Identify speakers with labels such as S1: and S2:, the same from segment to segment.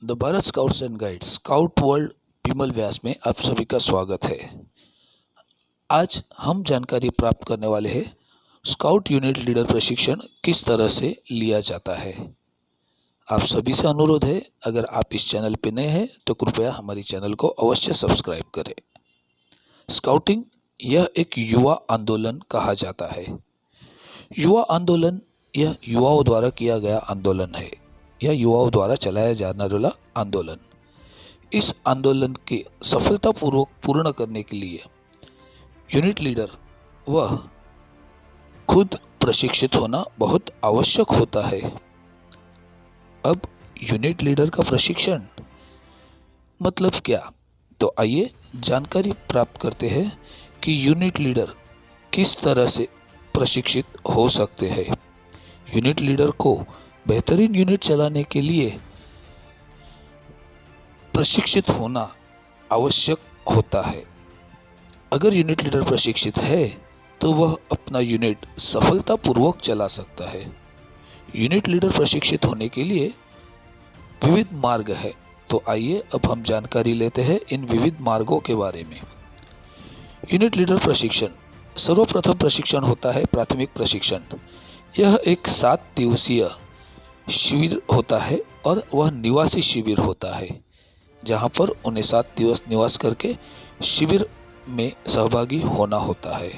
S1: The Bharat scouts and guides scout world Vimal Vyas में आप सभी का स्वागत है। आज हम जानकारी प्राप्त करने वाले हैं स्काउट यूनिट लीडर प्रशिक्षण किस तरह से लिया जाता है। आप सभी से अनुरोध है, अगर आप इस चैनल पर नए हैं तो कृपया हमारी चैनल को अवश्य सब्सक्राइब करें। स्काउटिंग यह एक युवा आंदोलन कहा जाता है। युवा आंदोलन यह युवाओं द्वारा किया गया आंदोलन है या युवाओं द्वारा चलाया जाने वाला आंदोलन। इस आंदोलन के सफलतापूर्वक पूर्ण करने के लिए यूनिट लीडर वह खुद प्रशिक्षित होना बहुत आवश्यक होता है। अब यूनिट लीडर का प्रशिक्षण मतलब क्या, तो आइए जानकारी प्राप्त करते हैं कि यूनिट लीडर किस तरह से प्रशिक्षित हो सकते हैं। यूनिट लीडर को बेहतरीन यूनिट चलाने के लिए प्रशिक्षित होना आवश्यक होता है। अगर यूनिट लीडर प्रशिक्षित है तो वह अपना यूनिट सफलतापूर्वक चला सकता है। यूनिट लीडर प्रशिक्षित होने के लिए विविध मार्ग है, तो आइए अब हम जानकारी लेते हैं इन विविध मार्गों के बारे में। यूनिट लीडर प्रशिक्षण, सर्वप्रथम प्रशिक्षण होता है प्राथमिक प्रशिक्षण। यह एक 7 दिवसीय शिविर होता है और वह निवासी शिविर होता है, जहां पर उन्हें 7 दिवस निवास करके शिविर में सहभागी होना होता है।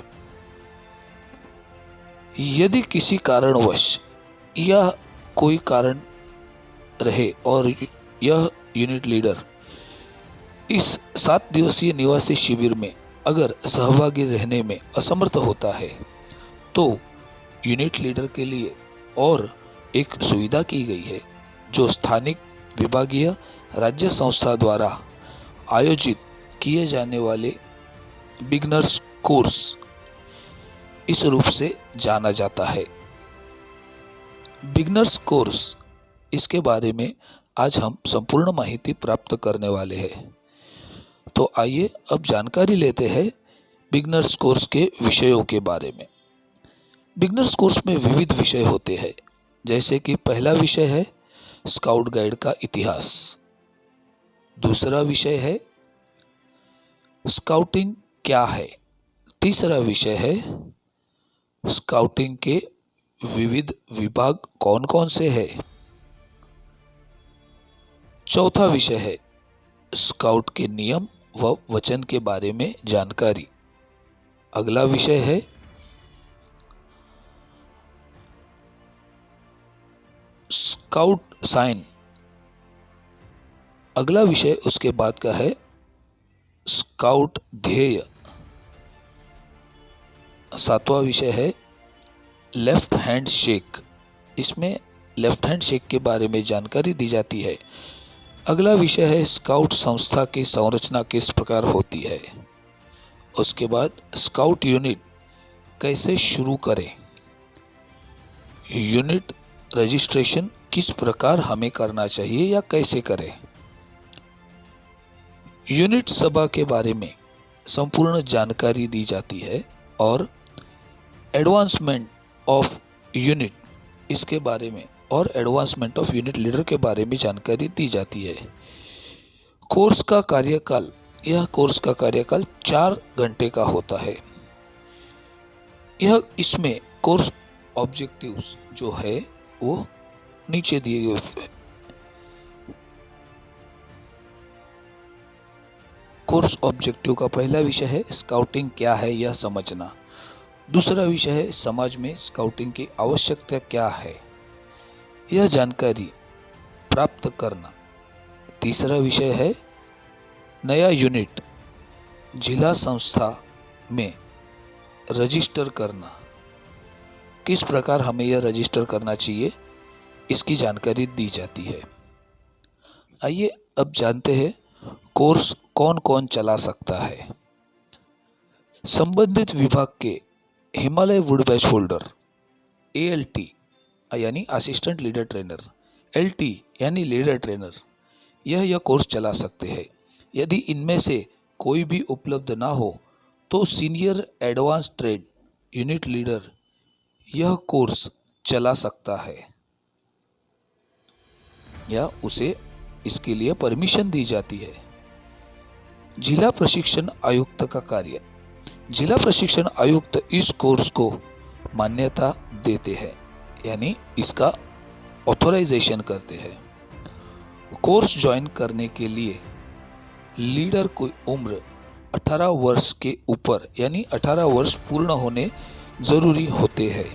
S1: यदि किसी कारणवश या कोई कारण रहे और यह यूनिट लीडर इस 7 दिवसीय निवासी शिविर में अगर सहभागी रहने में असमर्थ होता है तो यूनिट लीडर के लिए और एक सुविधा की गई है, जो स्थानिक विभागीय राज्य संस्था द्वारा आयोजित किए जाने वाले बिगनर्स कोर्स इस रूप से जाना जाता है। बिगनर्स कोर्स, इसके बारे में आज हम संपूर्ण माहिती प्राप्त करने वाले हैं। तो आइए अब जानकारी लेते हैं बिगनर्स कोर्स के विषयों के बारे में। बिगनर्स कोर्स में विविध विषय होते हैं, जैसे कि पहला विषय है स्काउट गाइड का इतिहास। दूसरा विषय है स्काउटिंग क्या है। तीसरा विषय है स्काउटिंग के विविध विभाग कौन कौन से हैं। चौथा विषय है स्काउट के नियम व वचन के बारे में जानकारी। अगला विषय है स्काउट साइन। अगला विषय उसके बाद का है स्काउट ध्येय। सातवां विषय है लेफ्ट हैंड शेक। इसमें लेफ्ट हैंड शेक के बारे में जानकारी दी जाती है। अगला विषय है स्काउट संस्था की संरचना किस प्रकार होती है। उसके बाद स्काउट यूनिट कैसे शुरू करें। यूनिट रजिस्ट्रेशन किस प्रकार हमें करना चाहिए या कैसे करें। यूनिट सभा के बारे में संपूर्ण जानकारी दी जाती है और एडवांसमेंट ऑफ यूनिट, इसके बारे में और एडवांसमेंट ऑफ यूनिट लीडर के बारे में जानकारी दी जाती है। कोर्स का कार्यकाल, यह कोर्स का कार्यकाल 4 घंटे का होता है। इसमें कोर्स ऑब्जेक्टिव्स जो है वो नीचे दिए गए हैं। कोर्स ऑब्जेक्टिव का पहला विषय है स्काउटिंग क्या है यह समझना। दूसरा विषय है समाज में स्काउटिंग की आवश्यकता क्या है, यह जानकारी प्राप्त करना। तीसरा विषय है नया यूनिट जिला संस्था में रजिस्टर करना, किस प्रकार हमें यह रजिस्टर करना चाहिए, इसकी जानकारी दी जाती है। आइए अब जानते हैं कोर्स कौन कौन चला सकता है। संबंधित विभाग के Himalaya would batch holder, ALT यानी असिस्टेंट लीडर ट्रेनर, LT यानी लीडर ट्रेनर, यह कोर्स चला सकते हैं। यदि इनमें से कोई भी उपलब्ध ना हो तो senior advance trade unit leader यह कोर्स चला सकता है या उसे इसके लिए परमिशन दी जाती है। जिला प्रशिक्षण आयुक्त का कार्य। जिला प्रशिक्षण आयुक्त इस कोर्स को मान्यता देते हैं, यानी इसका ऑथराइजेशन करते हैं। कोर्स ज्वाइन करने के लिए लीडर की उम्र 18 वर्ष के ऊपर यानी 18 वर्ष पूर्ण होने जरूरी होते हैं।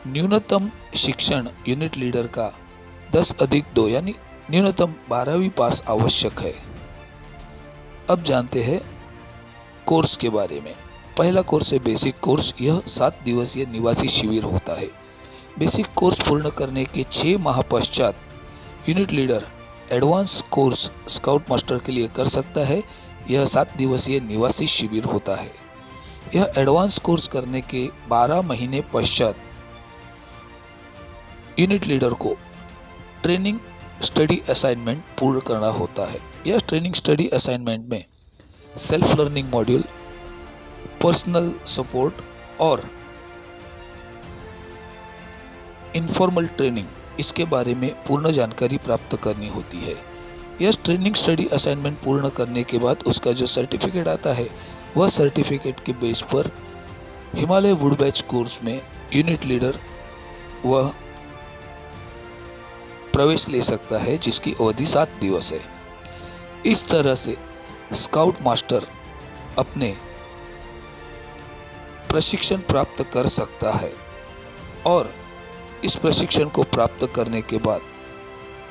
S1: न्यूनतम शिक्षण यूनिट लीडर का 10+2 यानी न्यूनतम 12वीं पास आवश्यक है। अब जानते हैं कोर्स के बारे में। पहला कोर्स है बेसिक कोर्स। यह 7 दिवसीय निवासी शिविर होता है। बेसिक कोर्स पूर्ण करने के 6 माह पश्चात unit leader advance course scout master के लिए कर सकता है। यह 7 दिवसीय निवासी शिविर होता है। यह एडवांस कोर्स करने के 12 महीने पश्चात यूनिट लीडर को ट्रेनिंग स्टडी असाइनमेंट पूर्ण करना होता है। यह ट्रेनिंग स्टडी असाइनमेंट में self learning module, personal support और इनफॉर्मल ट्रेनिंग, इसके बारे में पूर्ण जानकारी प्राप्त करनी होती है। यह ट्रेनिंग स्टडी असाइनमेंट पूर्ण करने के बाद उसका जो सर्टिफिकेट आता है, वह सर्टिफिकेट के बेस पर हिमालय वुड बैच कोर्स में यूनिट लीडर वह प्रवेश ले सकता है, जिसकी अवधि 7 दिवस है। इस तरह से स्काउट मास्टर अपने प्रशिक्षण प्राप्त कर सकता है और इस प्रशिक्षण को प्राप्त करने के बाद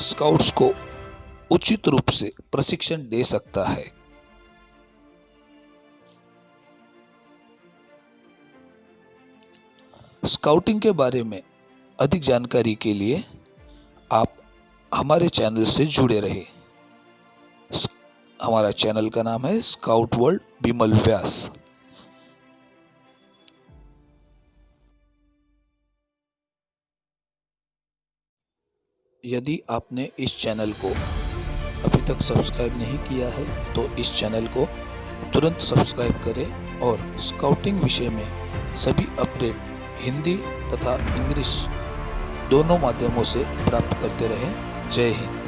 S1: स्काउट्स को उचित रूप से प्रशिक्षण दे सकता है। स्काउटिंग के बारे में अधिक जानकारी के लिए आप हमारे चैनल से जुड़े रहे। हमारा चैनल का नाम है स्काउट वर्ल्ड बिमल व्यास। यदि आपने इस चैनल को अभी तक सब्सक्राइब नहीं किया है तो इस चैनल को तुरंत सब्सक्राइब करें और स्काउटिंग विषय में सभी अपडेट हिंदी तथा इंग्लिश दोनों माध्यमों से प्राप्त करते रहें। जय हिंद।